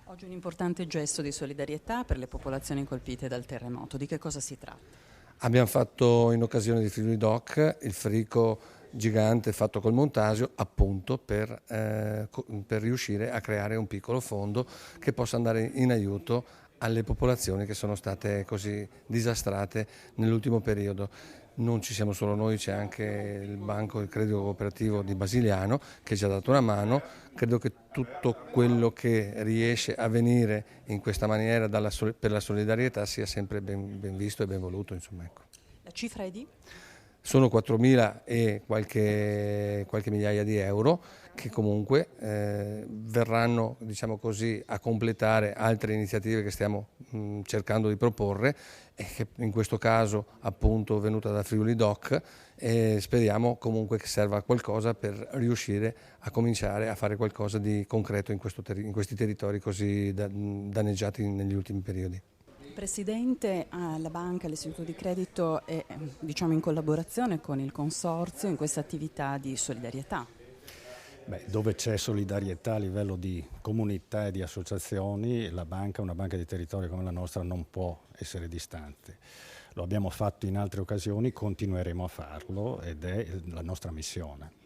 Oggi un importante gesto di solidarietà per le popolazioni colpite dal terremoto. Di che cosa si tratta? Abbiamo fatto in occasione di Friuli Doc il frico gigante fatto col Montasio appunto per riuscire a creare un piccolo fondo che possa andare in aiuto alle popolazioni che sono state così disastrate nell'ultimo periodo. Non ci siamo solo noi, c'è anche il Banco del Credito Cooperativo di Basiliano che ci ha dato una mano. Credo che tutto quello che riesce a venire in questa maniera per la solidarietà sia sempre ben visto e ben voluto, insomma, ecco. La cifra è di? Sono 4.000 e qualche migliaia di euro che comunque verranno, diciamo così, a completare altre iniziative che stiamo cercando di proporre e che in questo caso appunto venuta da Friuli Doc, e speriamo comunque che serva a qualcosa per riuscire a cominciare a fare qualcosa di concreto in questi territori così danneggiati negli ultimi periodi. Presidente, la banca, l'istituto di credito è diciamo in collaborazione con il consorzio in questa attività di solidarietà. Beh, dove c'è solidarietà a livello di comunità e di associazioni, una banca di territorio come la nostra non può essere distante. Lo abbiamo fatto in altre occasioni, continueremo a farlo ed è la nostra missione.